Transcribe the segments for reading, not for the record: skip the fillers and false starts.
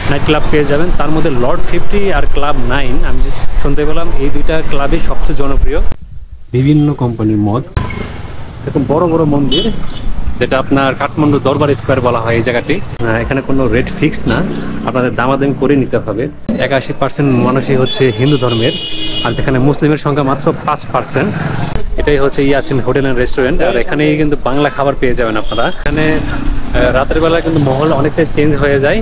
Night club পেয়ে যাবেন। তার মধ্যে লর্ড 50 আর ক্লাব 9 আমি শুনতে পেলাম এই দুইটা ক্লাবই সবচেয়ে জনপ্রিয়। বিভিন্ন কোম্পানির মদ, এরকম বড় বড় মন্দির, যেটা আপনার কাঠমান্ডু দরবার স্কোয়ার বলা হয় এই জায়গাটি। এখানে কোনো রেট ফিক্সড না, আপনাদের দামাদামি করে নিতে হবে। 81% মানুষই হচ্ছে হিন্দু ধর্মের, আর এখানে মুসলিমের সংখ্যা মাত্র 5%। এটাই হচ্ছে ইয়াসিন হোটেল অ্যান্ড রেস্টুরেন্ট, আর এখানেই কিন্তু বাংলা খাবার পেয়ে যাবেন আপনারা। এখানে রাতের বেলা কিন্তু মহল অনেকটাই চেঞ্জ হয়ে যায়।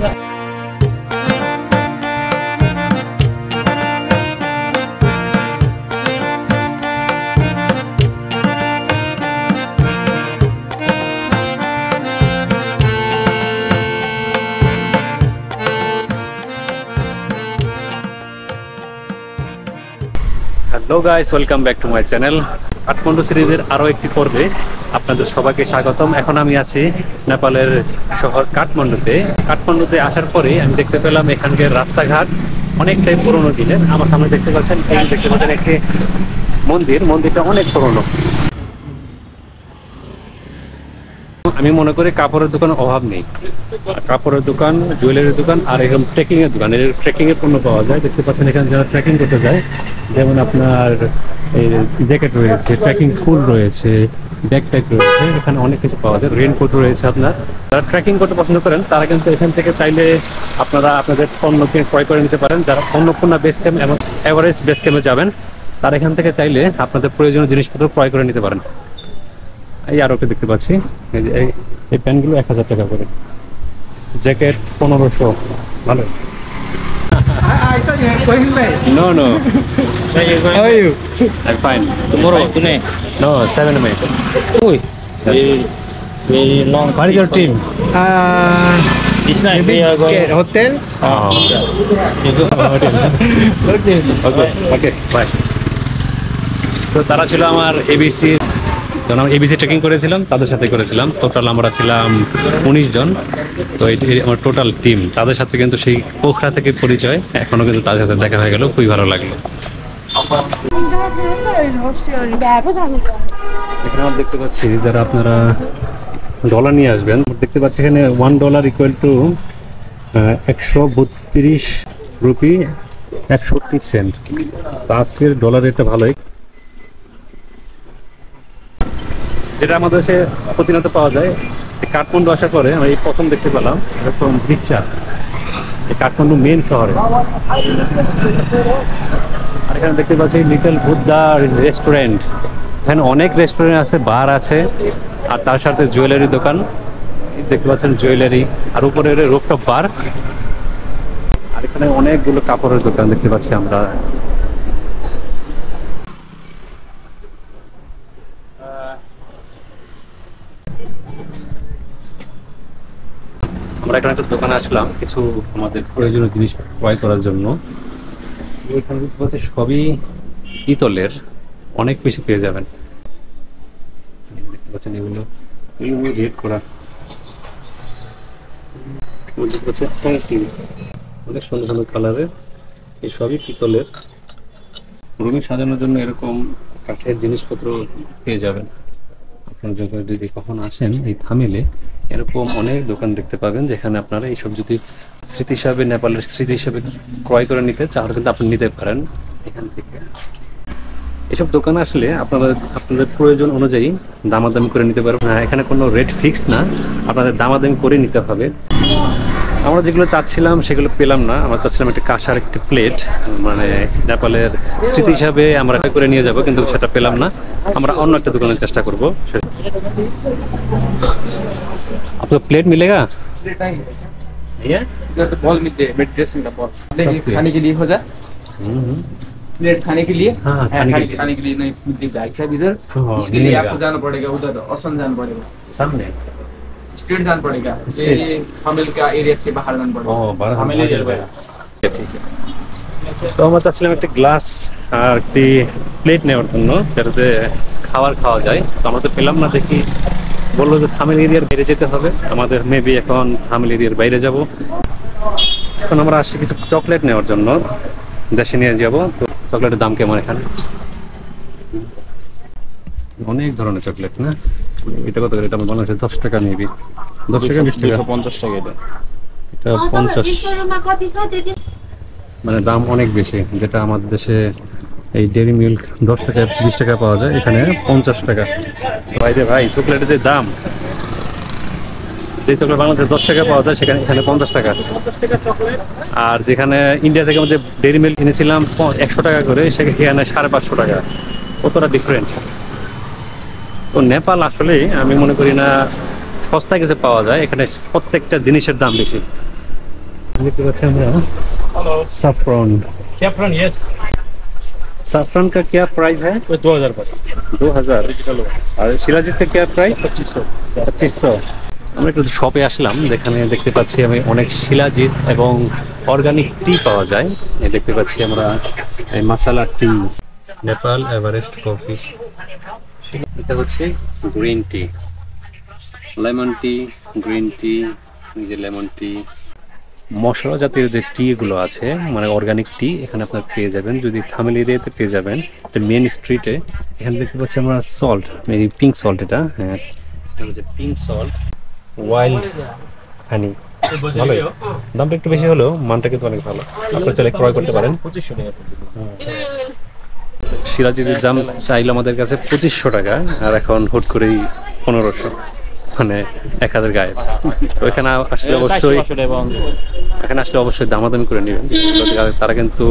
Hello guys, welcome back to my channel. Kathmandu সিরিজের আরও একটি পর্বে আপনাদের সবাইকে স্বাগতম। এখন আমি আছি নেপালের শহর কাঠমান্ডুতে। কাঠমান্ডুতে আসার পরে আমি দেখতে পেলাম এখানকার রাস্তাঘাট অনেকটাই পুরোনো দিনের। আমার সামনে দেখতে পাচ্ছেন একটি মন্দিরটা অনেক পুরোনো। আমি মনে করি কাপড়ের দোকানের অভাব নেই। কাপড়ের দোকান, জুয়েলারির দোকান, আর এরকম ট্রেকিং এর দোকান, এর ট্রেকিং এর পণ্য পাওয়া যায়। দেখতে পাচ্ছেন এখানে যারা ট্রেকিং করতে যায়, যেমন আপনার এই জ্যাকেট রয়েছে, ট্রেকিং ফুল রয়েছে, ব্যাকপ্যাক রয়েছে, এখানে অনেক কিছু পাওয়া যায়। রেইনকোট রয়েছে। আপনার যারা ট্রেকিং করতে পছন্দ করেন তারা কিন্তু এখান থেকে চাইলে আপনারা আপনাদের পণ্যকে ক্রয় করে নিতে পারেন। যারা অন্নপূর্ণা বেস ক্যাম্প এবং এভারেস্ট বেস ক্যাম্পে যাবেন তারা এখান থেকে চাইলে আপনাদের প্রয়োজনীয় জিনিসপত্র ক্রয় করে নিতে পারেন। এই আরো একটা দেখতে পাচ্ছি, এই প্যান্টগুলো 1000 টাকা করে, জ্যাকেট 1500। ভালো। I thought you had going back. No. How are you? I'm fine. Tomorrow, today. No, 7 May. Oi, Yes. very long. What is your team? This night Maybe we are going. get hotel. Oh. You go. Okay, bye. তো তারা ছিল আমার ABC, যখন আমি ABC trekking করেছিলাম তাদের সাথে করেছিলাম। টোটাল আমরা ছিলাম 19 জন। তো এটি আমার টোটাল টিম। তাদের সাথে কিন্তু সেই পোখরা থেকে পরিচয়, এখনো কিন্তু তাদের সাথে দেখা হয়ে গেল, খুবই ভালো লাগলো। এখানে আমরা দেখতে পাচ্ছি যারা আপনারা ডলার নিয়ে আসবেন, দেখতে পাচ্ছি এখানে $1 ইকুয়াল টু 132 রুপি 61 সেন্ট। তো আজকের ডলার রেটটা ভালোই। যেটা আমাদের দেশে প্রতিনিয়ত পাওয়া যায়, কাঠমান্ডু আসার পরে আমি এই প্রথম দেখতে পেলাম এরকম রিক্সা এই কাঠমান্ডু মেন শহরে। আর এখানে দেখতে পাচ্ছি লিটল বুদ্ধা রেস্টুরেন্ট। এখানে অনেক রেস্টুরেন্ট আছে, বার আছে, আর তার সাথে জুয়েলারি দোকান দেখতে পাচ্ছেন, জুয়েলারি, আর উপরে রুফটপ বার। আর এখানে অনেকগুলো কাপড়ের দোকান দেখতে পাচ্ছি আমরা। আমরা এখানে একটা দোকানে আসলাম কিছু আমাদের প্রয়োজনীয় জিনিস ক্রয় করার জন্য। এখানে দেখতে পাচ্ছি সবই পিতলের, অনেক বেশি পেয়ে যাবেন। দেখতে পাচ্ছেন এগুলো রেড করা, অনেক সুন্দর সুন্দর কালারের, এই সবই পিতলের। রুমে সাজানোর জন্য এরকম কাঠের জিনিসপত্র পেয়ে যাবেন। আপনারা যদি কখন আসেন এই থামেলে এরকম অনেক দোকান দেখতে পাবেন, যেখানে আপনারা এইসব যদি স্মৃতি হিসাবে, নেপালের স্মৃতি হিসাবে ক্রয় করে নিতে চান কিন্তু আপনি নিতে পারেন এখান থেকে। এসব দোকানে আসলে আপনাদের প্রয়োজন অনুযায়ী দামাদামি করে নিতে পারবেন। এখানে কোনো রেট ফিক্সড না, আপনাদের দামাদামি করে নিতে হবে। আমরা যেগুলো চাচ্ছিলাম সেগুলো পেলাম না। আমরা চাচ্ছিলাম একটা কাঁসার একটি প্লেট, মানে নেপালের স্মৃতি হিসাবে আমরা করে নিয়ে যাব, কিন্তু সেটা পেলাম না। আমরা অন্য একটা দোকানের চেষ্টা করব। आपको प्लेट मिलेगा? Yeah. बॉल मिलते हैं, ड्रेसिंग का बॉल खाने के लिए हो जा। प्लेट खाने के लिए, हाँ, खाने के लिए नहीं मिलती भाई साहब इधर। इसके लिए आपको जाना पड़ेगा उधर, असम जाना पड़ेगा, सामने स्ट्रीट जाना पड़ेगा। ये थामिल का एरिया से बाहर जाना पड़ेगा। हमें ले जाएगा। ঠিক আছে। তো আমরা চাচ্ছিলাম একটা গ্লাস আর একটি প্লেট নেওয়ার জন্য, যাতে খাবার খাওয়া যায়। তো আমরা তো পেলাম না, দেখি বললো যে থামিল এরিয়ার বাইরে যেতে হবে। আমাদের মেবি এখন থামিল এরিয়ার বাইরে যাব। এখন আমরা আসছি কিছু চকলেট নেওয়ার জন্য, দেশে নিয়ে যাব। তো চকলেটের দাম কেমন এখানে? অনেক ধরনের চকলেট না? এটা কত করে? এটা আমার বাংলাদেশে 10 টাকা নিবি, 10 টাকা 20 টাকা, 250 টাকা এটা। এটা 50, মানে দাম অনেক বেশি। যেটা আমাদের দেশে এই ডেইরি মিল্ক 10 টাকা 20 টাকা পাওয়া যায়, এখানে 50 টাকা। ভাই রে ভাই, চকলেটের যে দাম, যে চকলেট বাংলাদেশে 10 টাকা পাওয়া যায় সেখানে এখানে 50 টাকা। আর যেখানে ইন্ডিয়া থেকে আমাদের ডেইরি মিল্ক কিনেছিলাম 100 টাকা করে, সেখানে 550 টাকা। কতটা ডিফারেন্ট। তো নেপাল আসলে আমি মনে করি না সস্তায় কিছু পাওয়া যায়, এখানে প্রত্যেকটা জিনিসের দাম বেশি। দেখতে পাচ্ছি আমরা saffron। Saffron, yes. saffron का क्या प्राइस है? 2000 बस। 2000। और शिलाजीत का क्या प्राइस? 2500। আমরা একটু শপে আসলাম, যেখানে দেখতে পাচ্ছি আমি অনেক শিলাজিৎ এবং অর্গানিক টি পাওয়া যায়। এই দেখতে পাচ্ছি আমরা এই মাসালা টি, নেপাল এভারেস্ট কফি। এটা হচ্ছে green tea, lemon tea, green tea, যে লেমন টি। মশলা জাতীয় যে টি গুলো আছে, মানে অর্গানিক টি, এখানে আপনার পেয়ে যাবেন। যদি থামেল এরিয়াতে পেয়ে যাবেন, এটা মেন স্ট্রিটে। এখানে দেখতে পাচ্ছি আমরা সল্ট, এই পিঙ্ক সল্ট, এটা হ্যাঁ, এটা হচ্ছে পিঙ্ক সল্ট, ওয়াইল্ড হানি। ভালোই, দামটা একটু বেশি হলেও মানটা কিন্তু অনেক ভালো। আপনারা চাইলে ক্রয় করতে পারেন। 2500 টাকা। সিরাজিদের দাম চাইলো আমাদের কাছে 2500 টাকা, আর এখন হুট করেই 1500, মানে 1000 গায়ে। তো এখানে আসলে অবশ্যই দামাদামি করে নেবেন, তারা কিন্তু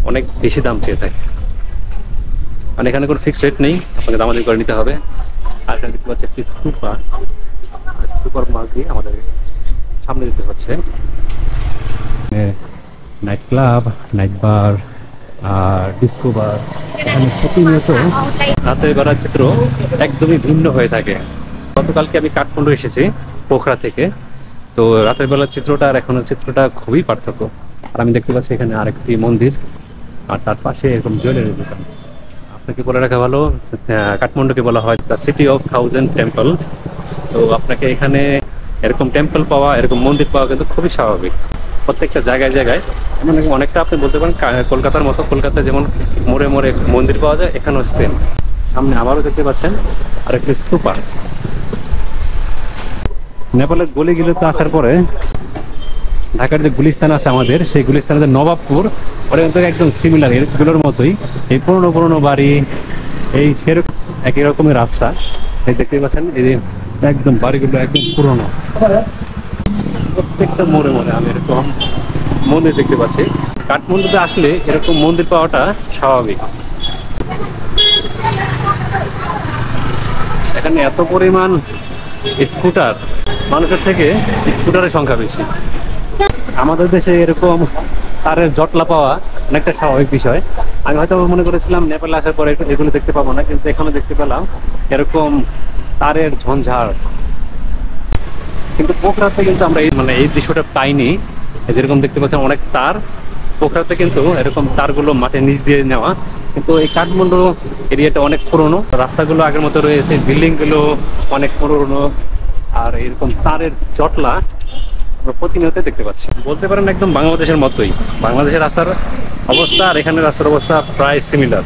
অনেক বেশি দাম চেয়ে থাকে। মানে এখানে কোনো ফিক্সড রেট নেই, আপনাকে দামাদামি করে নিতে হবে। আর এখানে দেখতে পাচ্ছি একটি স্তূপার মাছ দিয়ে আমাদের সামনে যেতে হচ্ছে। নাইট ক্লাব, নাইট বার আর ডিস্কো বার, এখানে প্রতিনিয়ত রাতের বেলার চিত্র একদমই ভিন্ন হয়ে থাকে। গতকালকে আমি কাঠমান্ডু এসেছি পোখরা থেকে, তো রাতের বেলার চিত্রটা আর এখনের চিত্রটা খুবই পার্থক্য। আর আমি দেখতে পাচ্ছি এখানে আরেকটি মন্দির, আর তার পাশে এরকম জুয়েলারি দোকান। আপনাকে বলে রাখা ভালো, কাঠমান্ডুকে বলা হয় দ্য সিটি অফ 1000 টেম্পল। তো আপনাকে এখানে এরকম টেম্পল পাওয়া, এরকম মন্দির পাওয়া কিন্তু খুবই স্বাভাবিক। প্রত্যেকটা জায়গায় জায়গায় মানে অনেকটা আপনি বলতে পারেন কলকাতার মতো। কলকাতায় যেমন মোড়ে মোড়ে মন্দির পাওয়া যায়, এখানেও সেম। সামনে আবারও দেখতে পাচ্ছেন আরেকটি স্তূপা। নেপালের গলিগুলোতে আসার পরে ঢাকার যে গুলিস্তান আছে আমাদের, সেই গুলিস্তানের যে নবাবপুর, ওটা কিন্তু একদম সিমিলার এগুলোর মতোই। এই পুরনো বাড়ি, এই সেরকম একই রকমের রাস্তা। এই দেখতে পাচ্ছেন এই একদম বাড়িগুলো একদম পুরনো। প্রত্যেকটা মোড়ে মোড়ে আমি এরকম মন্দির দেখতে পাচ্ছি। কাঠমান্ডুতে আসলে এরকম মন্দির পাওয়াটা স্বাভাবিক। এখানে এত পরিমাণ স্কুটার, মানুষের থেকে স্কুটারের সংখ্যা বেশি। আমাদের দেশে এরকম তারের জটলা পাওয়া অনেকটা স্বাভাবিক বিষয়। আমি হয়তো মনে করেছিলাম নেপালে আসার পরে এগুলো দেখতে পাবো না, কিন্তু এখানে দেখতে পেলাম এরকম তারের ঝঞ্ঝাট। কিন্তু পোখরাতে কিন্তু আমরা এই দৃশ্যটা পাইনি। যেরকম দেখতে পাচ্ছেন অনেক তার, পোখরাতে কিন্তু এরকম তারগুলো মাটির নিচ দিয়ে নেওয়া। কিন্তু এই কাঠমান্ডু এরিয়াটা অনেক পুরনো, রাস্তাগুলো আগের মতো রয়েছে, বিল্ডিং গুলো অনেক পুরনো, আর এরকম তারের জটলা আমরা প্রতিনিয়ত দেখতে পাচ্ছি। বলতে পারেন একদম বাংলাদেশের মতোই। বাংলাদেশের রাস্তার অবস্থা আর এখানে রাস্তার অবস্থা প্রায় সিমিলার।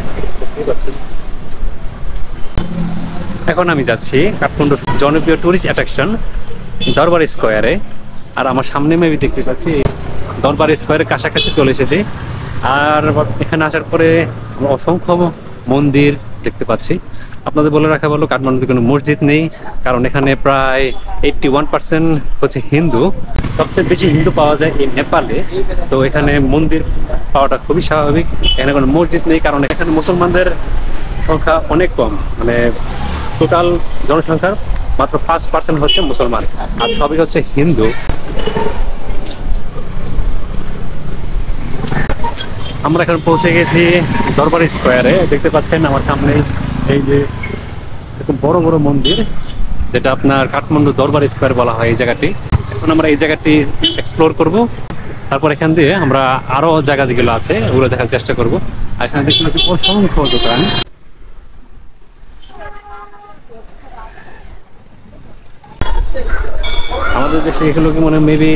এখন আমি যাচ্ছি কাঠমান্ডুর জনপ্রিয় টুরিস্ট অ্যাট্রাকশন দরবার স্কোয়ারে। আর আমার সামনে আমি দেখতে পাচ্ছি দরবার স্কোয়ারের কাছাকাছি চলে এসেছি। আর এখানে আসার পরে অসংখ্য মন্দির দেখতে পাচ্ছি। আপনাদের বলে রাখা ভালো, কাঠমান্ডুতে কোনো মসজিদ নেই, কারণ এখানে প্রায় 81% হচ্ছে হিন্দু। সবচেয়ে বেশি হিন্দু পাওয়া যায় এই নেপালে। তো এখানে মন্দির পাওয়াটা খুবই স্বাভাবিক। এখানে কোনো মসজিদ নেই, কারণ এখানে মুসলমানদের সংখ্যা অনেক কম। মানে টোটাল জনসংখ্যার মাত্র 5% হচ্ছে মুসলমান, আর সবই হচ্ছে হিন্দু। আমরা এখন পৌঁছে গেছি দরবার স্কোয়ারে। দেখতে পাচ্ছেন আমার সামনে এই যে এরকম বড় বড় মন্দির, যেটা আপনার কাঠমান্ডু দরবার স্কোয়ার বলা হয় এই জায়গাটি। এখন আমরা এই জায়গাটি এক্সপ্লোর করব, তারপর এখান দিয়ে আমরা আরো জায়গা যেগুলো আছে ওগুলো দেখার চেষ্টা করব। আর এখানে দেখতে পাচ্ছি অসংখ্য দোকান। আমাদের দেশে এগুলোকে মনে মেবি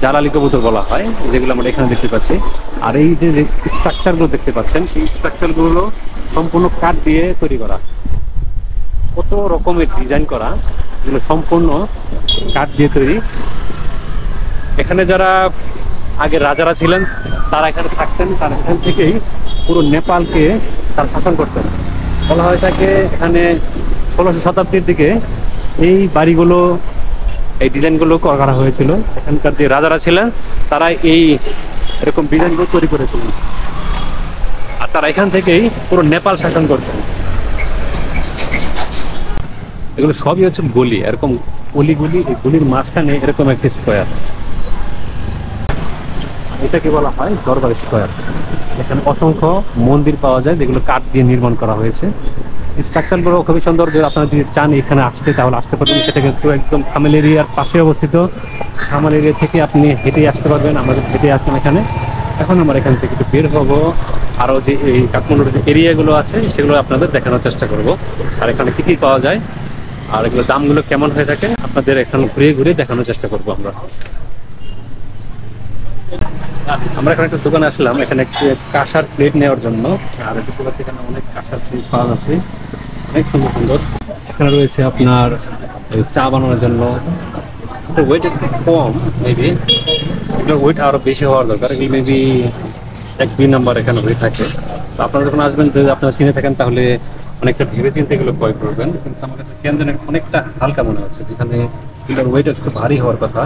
জালালি কবুতর বলা হয়, যেগুলো আমরা এখানে দেখতে পাচ্ছি। আর এই যে স্ট্রাকচারগুলো দেখতে পাচ্ছেন, এই স্ট্রাকচারগুলো সম্পূর্ণ কাঠ দিয়ে তৈরি করা, কত রকমের ডিজাইন করা, এগুলো সম্পূর্ণ কাঠ দিয়ে তৈরি। এখানে যারা আগে রাজারা ছিলেন তারা এখানে থাকতেন, তারা এখান থেকেই পুরো নেপালকে তারা শাসন করতেন। বলা হয় থাকে এখানে 1600 শতাব্দীর দিকে এই বাড়িগুলো, এই ডিজাইনগুলো করা হয়েছিল। এখানকার যে রাজারা ছিলেন তারা এই এরকম ডিজাইনগুলো তৈরি করেছিলেন, আর তারা এখান থেকেই পুরো নেপাল শাসন করতেন। এগুলো সবই হচ্ছে গলি, এরকম অলিগুলি, এই গলির মাঝখানে এরকম একটা স্কোয়ার, এটাকে বলা হয় দরবার স্কোয়ার। এখানে অসংখ্য মন্দির পাওয়া যায় যেগুলো কাঠ দিয়ে নির্মাণ করা হয়েছে। স্ট্রাকচারগুলো খুবই সুন্দর, যে আপনারা যদি চান এখানে আসতে তাহলে আসতে পারবেন। সেটা কিন্তু একদম থামেল এরিয়ার পাশে অবস্থিত। থামেল এরিয়া থেকে আপনি হেঁটে আসতে পারবেন। আমরা হেঁটে আসলাম এখানে। এখন আমরা এখান থেকে একটু বের হবো, আরও যে এই কাঠমান্ডুর যে এরিয়াগুলো আছে সেগুলো আপনাদের দেখানোর চেষ্টা করব, আর এখানে কী কী পাওয়া যায় আর এগুলো দামগুলো কেমন হয়ে থাকে আপনাদের এখানে ঘুরিয়ে ঘুরিয়ে দেখানোর চেষ্টা করব। আমরা এখানে একটা দোকানে আসলাম, এখানে একটি কাঁসার প্লেট নেওয়ার জন্য। আর দেখতে পাচ্ছি এখানে অনেক কাঁসার প্লেট পাওয়া যাচ্ছে, অনেক সুন্দর সুন্দর। এখানে রয়েছে আপনার চা বানানোর জন্য, ওয়েট একটু কম, মেবি এগুলোর ওয়েট আরও বেশি হওয়ার দরকার। এগুলো মেবি 1-2 নাম্বার এখানে হয়ে থাকে। তো আপনারা যখন আসবেন, যদি আপনারা চিনে থাকেন তাহলে অনেকটা ভেবে চিন্তে এগুলো ক্রয় করবেন। কিন্তু আমার কাছে কেন যেন অনেকটা হালকা মনে হচ্ছে, যেখানে এগুলোর ওয়েট একটু ভারী হওয়ার কথা।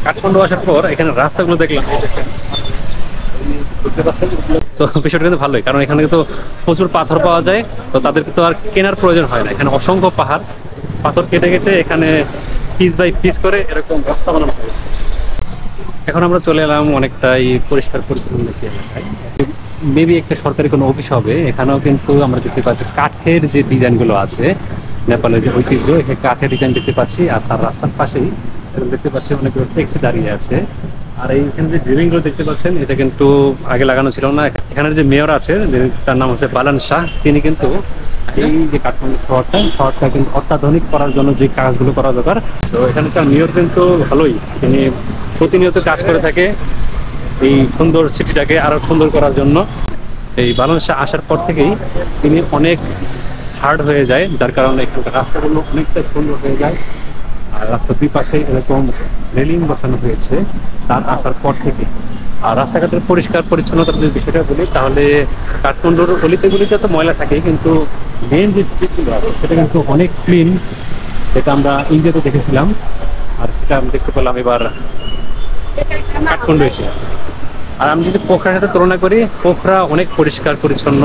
কাঠমান্ডু আসার পর এখানে রাস্তাগুলো দেখলাম, তো বিষয়টা কিন্তু ভালোই, কারণ এখানে তো প্রচুর পাথর পাওয়া যায়। তো তাদেরকে তো আর কেনার প্রয়োজন হয় না, এখানে অসংখ্য পাথর কেটে কেটে এখানে পিস বাই পিস করে এরকম রাস্তা বানানো হয়। এখন আমরা চলে এলাম অনেকটাই পরিষ্কার পরিচ্ছন্ন এলাকায়। মেবি একটা সরকারি কোনো অফিস হবে। এখানেও কিন্তু আমরা দেখতে পাচ্ছি কাঠের যে ডিজাইনগুলো আছে, নেপালের যে ঐতিহ্য, এখানে কাঠের ডিজাইন দেখতে পাচ্ছি। আর তার রাস্তার পাশেই দেখতে পাচ্ছি অনেকগুলো ট্যাক্সি দাঁড়িয়ে আছে। আর এইখানে যে ড্রিলিংগুলো দেখতে পাচ্ছেন এটা কিন্তু আগে লাগানো ছিল না। এখানের যে মেয়র আছে, তার নাম হচ্ছে বালান শাহ, তিনি কিন্তু এই যে কাঠমান্ডু শহরটা কিন্তু অত্যাধুনিক করার জন্য যে কাজগুলো করা দরকার, তো এখানকার মেয়র কিন্তু ভালোই, তিনি প্রতিনিয়ত কাজ করে থাকে এই সুন্দর সিটিটাকে আরো সুন্দর করার জন্য। এই বালান শাহ আসার পর থেকেই তিনি অনেক হার্ড হয়ে যায়, যার কারণে এখানকার রাস্তাগুলো অনেকটা সুন্দর হয়ে যায়। আর রাস্তার দুই পাশে এরকম রেলিং বসানো হয়েছে তার আসার পর থেকে। আর রাস্তাঘাটের পরিষ্কার পরিচ্ছন্নতার যদি বিষয়টা বলি, তাহলে কাঠমান্ডুর গলিতে তো ময়লা থাকে, কিন্তু মেন যে স্ট্রিটগুলো আছে সেটা কিন্তু অনেক ক্লিন, যেটা আমরা ইন্ডিয়াতে দেখেছিলাম। আর সেটা আমি দেখতে পেলাম এবার কাঠমান্ডু এসে। আর আমি যদি পোখরার সাথে তুলনা করি, পোখরা অনেক পরিষ্কার পরিচ্ছন্ন,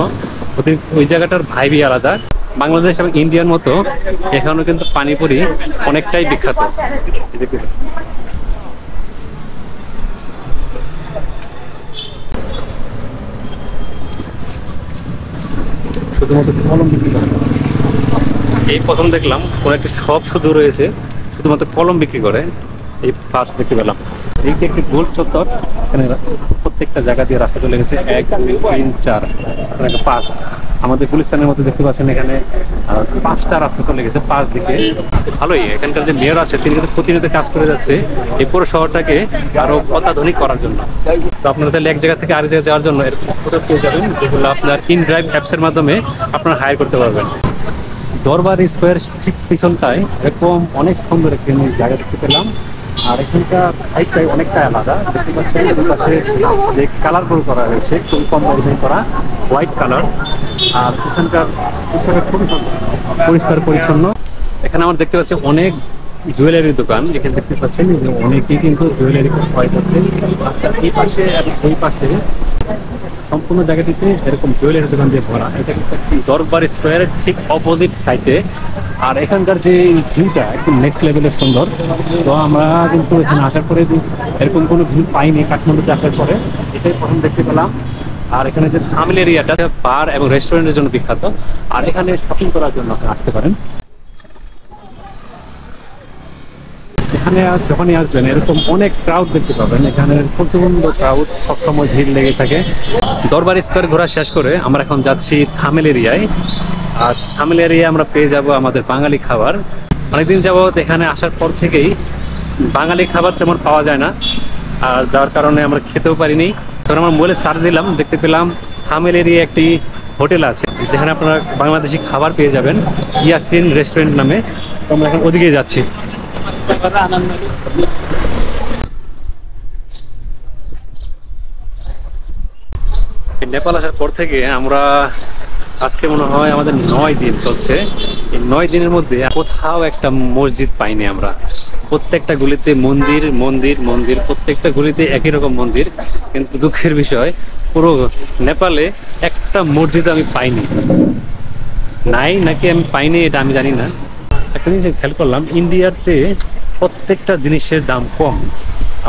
ওই জায়গাটার ভাইবই আলাদা। বাংলাদেশ এবং ইন্ডিয়ার মতো এখানেও কিন্তু পানিপুরি অনেকটাই বিখ্যাত। শুধুমাত্র কলম বিক্রি করে, এই প্রথম দেখলাম কোন একটা শপ শুধু রয়েছে শুধুমাত্র কলম বিক্রি করে, এই ফার্স্ট দেখতে পেলাম। এইটা একটি গোল চত্বর, এখানে প্রত্যেকটা জায়গা দিয়ে রাস্তা চলে গেছে 1, 2, 3, 4, 5। আমাদের গুলিস্তানের মধ্যে দেখতে পাচ্ছেন এখানে 5টা রাস্তা চলে গেছে 5 দিকে। ভালোই, এখানকার যে মেয়র আছে তিনি কিন্তু প্রতিনিয়ত কাজ করে যাচ্ছে এই পুরো শহরটাকে আরো অত্যাধুনিক করার জন্য। তো আপনারা তাহলে এক জায়গা থেকে আরেক জায়গায় যাওয়ার জন্য এরকম স্কুটার পেয়ে যাবেন, যেগুলো আপনার ইনড্রাইভ অ্যাপসের মাধ্যমে আপনারা হায়ার করতে পারবেন। দরবার স্কোয়ার ঠিক পিছনটায় এরকম অনেক সুন্দর একটি জায়গা দেখতে পেলাম। আর এখানকার হাইটটাই অনেকটা আলাদা, দেখতে পাচ্ছেন পাশে যে কালারফুল করা হয়েছে, খুব কম্বিনেশন করা হোয়াইট কালার। আর এখানকার খুবই পরিষ্কার পরিচ্ছন্ন। এখানে আমরা দেখতে পাচ্ছি অনেক জুয়েলারির দোকান। এখানে দেখতে পাচ্ছেন যে অনেকেই কিন্তু জুয়েলারি ক্রয় করছে। রাস্তার এই পাশে এবং ওই পাশে সম্পূর্ণ জায়গাটিতে এরকম জুয়েলারি দোকান দিয়ে ভরা। এটা কিন্তু একটি দরবার স্কোয়ারের ঠিক অপোজিট সাইডে। আর এখানকার যে ভিউটা একদম নেক্সট লেভেলের সুন্দর। তো আমরা কিন্তু এখানে আসার পরে এরকম কোনো ভিউ পাইনি কাঠমান্ডুতে আসার পরে, এটাই প্রথম দেখতে পেলাম। আর এখানে যে থামেল এরিয়াটা বার এবং রেস্টুরেন্টের জন্য বিখ্যাত, আর এখানে শপিং করার জন্য আপনি আসতে পারেন। এখানে যখনই আসবেন এরকম অনেক ক্রাউড দেখতে পাবেন, এখানে প্রচন্ড ক্রাউড, সবসময় ভিড় লেগে থাকে। দরবার স্কোয়ার ঘোরা শেষ করে আমরা এখন যাচ্ছি থামেল এরিয়ায়। আর থামেল এরিয়ায় আমরা পেয়ে যাব আমাদের বাঙালি খাবার। অনেকদিন যাবত এখানে আসার পর থেকেই বাঙালি খাবার তেমন পাওয়া যায় না, আর যার কারণে আমরা খেতেও পারিনি। তখন আমরা মোবাইলে সার্চ দিলাম, দেখতে পেলাম থামেল এরিয়ায় একটি হোটেল আছে যেখানে আপনারা বাংলাদেশি খাবার পেয়ে যাবেন, ইয়াসিন রেস্টুরেন্ট নামে। তো আমরা এখন ওদিকে যাচ্ছি। নেপাল আসার পর থেকে আমরা আজকে মনে হয় আমাদের 9 দিন চলছে। এই 9 দিনের মধ্যে কোথাও একটা মসজিদ পাইনি আমরা। প্রত্যেকটা গলিতে মন্দির মন্দির মন্দির, প্রত্যেকটা গলিতে একই রকম মন্দির। কিন্তু দুঃখের বিষয় পুরো নেপালে একটা মসজিদ আমি পাইনি। নাই নাকি আমি পাইনি এটা আমি জানি না। একটা জিনিস খেয়াল করলাম, ইন্ডিয়াতে প্রত্যেকটা জিনিসের দাম কম।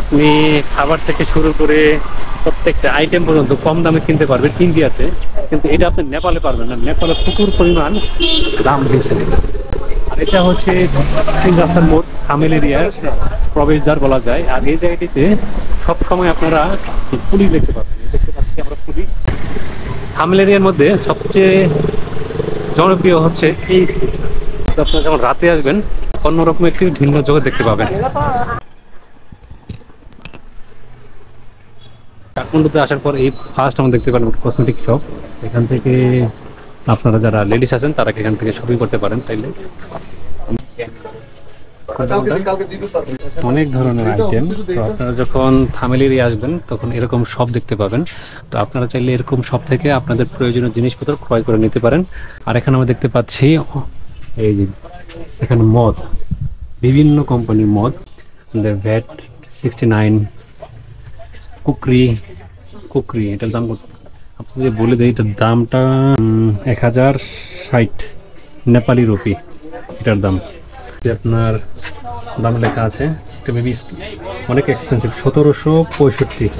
আপনি খাবার থেকে শুরু করে প্রত্যেকটা আইটেম পর্যন্ত কম দামে কিনতে পারবেন ইন্ডিয়াতে, কিন্তু এটা আপনি নেপালে পারবেন না। নেপালে প্রচুর পরিমাণ দাম বেশি। আর এটা হচ্ছে তিন রাস্তার মোড়, থামেল এরিয়ার প্রবেশদ্বার বলা যায়। আর এই জায়গাটিতে সবসময় আপনারা পুলিশ দেখতে পাবেন। দেখতে পাচ্ছি আমরা পুলিশ। থামেল এরিয়ার মধ্যে সবচেয়ে জনপ্রিয় হচ্ছে এই, আপনারা যখন রাতে আসবেন অন্যরকম একটি ভিন্ন জগৎ দেখতে পাবেন। কাঠমান্ডুতে আসার পর এই ফার্স্ট আমরা দেখতে পেলাম কসমেটিক শপ। এখান থেকে আপনারা যারা লেডিস আছেন তারা এখান থেকে শপিং করতে পারেন চাইলে। অনেক ধরনের আইটেম। তো আপনারা যখন থামেল এরিয়া আসবেন তখন এরকম শপ দেখতে পাবেন। তো আপনারা চাইলে এরকম শপ থেকে আপনাদের প্রয়োজনীয় জিনিসপত্র ক্রয় করে নিতে পারেন। আর এখানে আমরা দেখতে পাচ্ছি এই যে এখানে মদ, বিভিন্ন কোম্পানির মদ, ভ্যাট 69, কুকরি কুকরি এটার দাম কত আপনি যে বলে দেয়, এটার দামটা 1060 নেপালি রুপি এটার দাম। আপনার দাম লেখা আছে, এটা মেবি অনেক এক্সপেন্সিভ, 1765।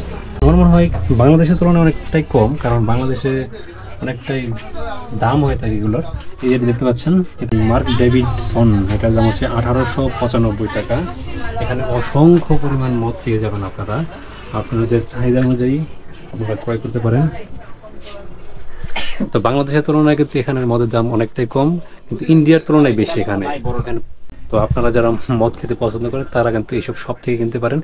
আমার মনে হয় বাংলাদেশের তুলনায় অনেকটাই কম, কারণ বাংলাদেশে অনেকটাই দাম হয়ে থাকে এগুলোর। এই যে দেখতে পাচ্ছেন এটা মার্ক ডেভিডসন, এটার দাম হচ্ছে 1895 টাকা। এখানে অসংখ্য পরিমাণ মদ পেয়ে যাবেন আপনারা, আপনাদের চাহিদা অনুযায়ী আপনারা ক্রয় করতে পারেন। তো বাংলাদেশের তুলনায় কিন্তু এখানের মদের দাম অনেকটাই কম, কিন্তু ইন্ডিয়ার তুলনায় বেশি এখানে। তো আপনারা যারা মদ খেতে পছন্দ করেন তারা কিন্তু এইসব সব থেকে কিনতে পারেন।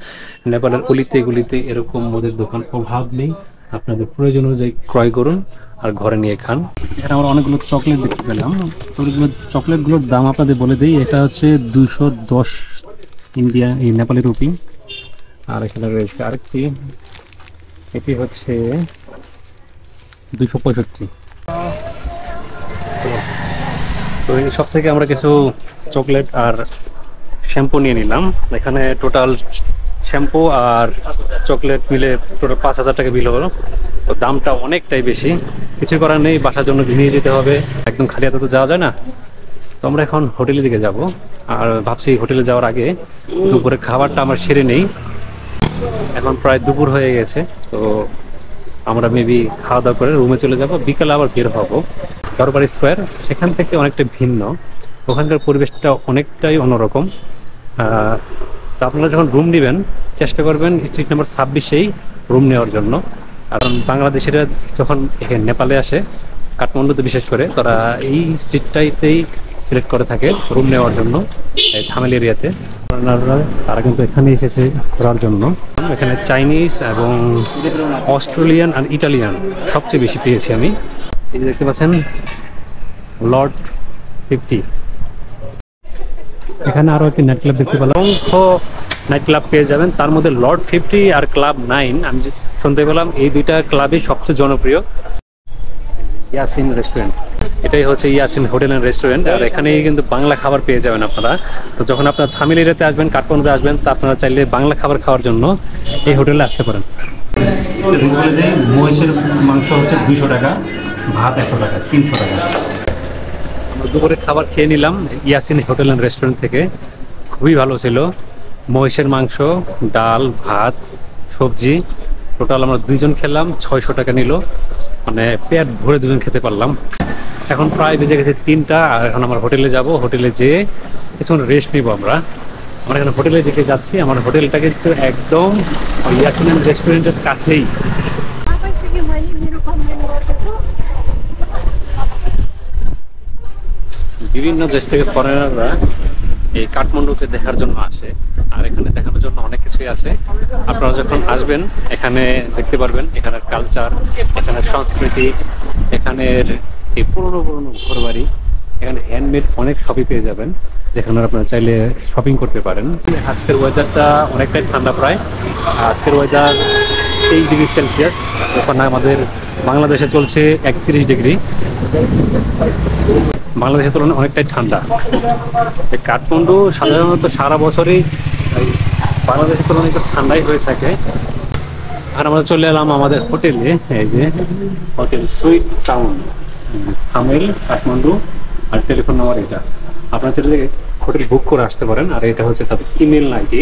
নেপালের অলিতে গলিতে এরকম মদের দোকান অভাব নেই। আপনাদের প্রয়োজন অনুযায়ী ক্রয় করুন আর ঘরে নিয়ে খান। এখানে আমরা অনেকগুলো চকলেট দেখতে পেলাম। তো চকলেটগুলোর দাম আপনাদের বলে দিই, এটা হচ্ছে 210 ইন্ডিয়া এই নেপালি রুপি। আর এখানে রয়েছে আরেকটি, এটি হচ্ছে 265। তো এই সব থেকে আমরা কিছু চকলেট আর শ্যাম্পু নিয়ে নিলাম। এখানে টোটাল শ্যাম্পু আর চকলেট মিলে টোটাল 5000 টাকা বিল হলো। তো দামটা অনেকটাই বেশি, কিছু করার নেই, বাসার জন্য নিয়ে যেতে হবে, একদম খালি হাতে তো যাওয়া যায় না। তো আমরা এখন হোটেলের দিকে যাব। আর ভাবছি হোটেলে যাওয়ার আগে দুপুরে খাবারটা আমার সেরে নেই। এখন প্রায় দুপুর হয়ে গেছে, তো আমরা মেবি খাওয়া দাওয়া করে রুমে চলে যাব। বিকালে আবার বের হবো দরবার স্কোয়ার, সেখান থেকে অনেকটা ভিন্ন, ওখানকার পরিবেশটা অনেকটাই অন্যরকম। তো আপনারা যখন রুম নেবেন চেষ্টা করবেন স্ট্রিট নাম্বার 26-এই রুম নেওয়ার জন্য, কারণ বাংলাদেশিরা যখন এখানে নেপালে আসে কাঠমান্ডুতে বিশেষ করে তারা এই স্ট্রিটটাইতেই সিলেক্ট করে থাকে রুম নেওয়ার জন্য, এই থামেল এরিয়াতে। তারা কিন্তু এখানে এসেছে ঘোরার জন্য। এখানে চাইনিজ এবং অস্ট্রেলিয়ান আর ইটালিয়ান সবচেয়ে বেশি পেয়েছি আমি। এই যে দেখতে পাচ্ছেন লর্ড 50। এখানে আরও একটি নাইট ক্লাব দেখতে পেলাম, নাইট ক্লাব পেয়ে যাবেন। তার মধ্যে লর্ড 50 আর ক্লাব 9 আমি শুনতে পেলাম এই দুইটা ক্লাবই সবচেয়ে জনপ্রিয়। ইয়াসিন রেস্টুরেন্ট, এটাই হচ্ছে ইয়াসিন হোটেল অ্যান্ড রেস্টুরেন্ট। আর এখানেই কিন্তু বাংলা খাবার পেয়ে যাবেন আপনারা। তো যখন আপনারা থামেল এরিয়াতে আসবেন, কাঠমান্ডুতে আসবেন, তা আপনারা চাইলে বাংলা খাবার খাওয়ার জন্য এই হোটেলে আসতে পারেন। মহিষের মাংস হচ্ছে 200 টাকা, ভাত 100 টাকা, 300 টাকা। আমরা দুপুরে খাবার খেয়ে নিলাম ইয়াসিন হোটেল অ্যান্ড রেস্টুরেন্ট থেকে, খুবই ভালো ছিল। মহিষের মাংস, ডাল, ভাত, সবজি, টোটাল আমরা 2 জন খেলাম, 600 টাকা নিল। মানে পেট ভরে 2 জন খেতে পারলাম। এখন প্রায় বেজে গেছে 3টা, আর এখন আমার হোটেলে যাব। হোটেলে যেয়ে কিছুক্ষণ রেস্ট নিব। আমরা এখন হোটেলের দিকে যাচ্ছি। আমার হোটেলটা কিন্তু একদম ইয়াসিন রেস্টুরেন্টের কাছেই। বিভিন্ন দেশ থেকে ফরেনাররা এই কাঠমান্ডুকে দেখার জন্য আসে, আর এখানে দেখানোর জন্য অনেক কিছুই আছে। আপনারা যখন আসবেন এখানে দেখতে পারবেন এখানের কালচার, এখানের সংস্কৃতি, এখানের এই পুরনো পুরনো ঘরবাড়ি, এখানে হ্যান্ডমেড অনেক শপই পেয়ে যাবেন, যেখানে আপনারা চাইলে শপিং করতে পারেন। আজকের ওয়েদারটা অনেকটাই ঠান্ডা, প্রায় আজকের ওয়েদার 23°C, যখন আমাদের বাংলাদেশে চলছে 31°। বাংলাদেশের তুলনায় অনেকটাই ঠান্ডা। এই কাঠমান্ডু সাধারণত সারা বছরই বাংলাদেশের তুলনায় একটু ঠান্ডাই হয়ে থাকে। আর আমরা চলে এলাম আমাদের হোটেলে, এই যে hotel Sweet Town, Thamel, Kathmandu. আর টেলিফোন নাম্বার এটা, আপনারা চাইলে হোটেল বুক করে আসতে পারেন। আর এটা হচ্ছে তাদের ইমেল নাকি,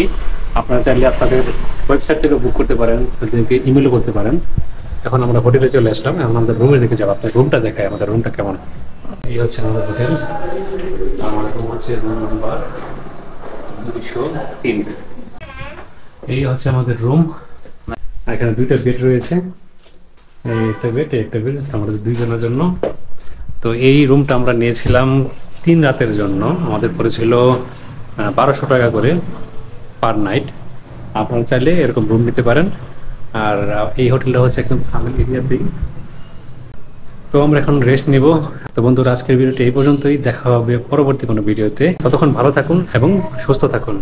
আপনারা চাইলে আপনাদের ওয়েবসাইট থেকে বুক করতে পারেন, তাদেরকে ইমেলও করতে পারেন। এখন আমরা হোটেলে চলে আসলাম, এখন আমাদের রুমের দিকে যাবো। আপনার রুমটা দেখায়, আমাদের রুমটা কেমন। এই হচ্ছে আমাদের হোটেল, আমার রুম হচ্ছে রুম নাম্বার 203। এই হচ্ছে আমাদের রুম। এখানে 2টা বেড রয়েছে, একটা বেড আমাদের 2 জনের জন্য। তো এই রুমটা আমরা নিয়েছিলাম 3 রাতের জন্য, আমাদের পড়েছিল 1200 টাকা করে পার নাইট। আপনারা চাইলে এরকম রুম নিতে পারেন। আর এই হোটেলটা হচ্ছে একদম থামেল এরিয়াতেই। তো আমরা এখন রেস্ট নিব। তো বন্ধুরা, আজকের ভিডিওটি এই পর্যন্তই, দেখা হবে পরবর্তী কোনো ভিডিওতে। ততক্ষণ ভালো থাকুন এবং সুস্থ থাকুন।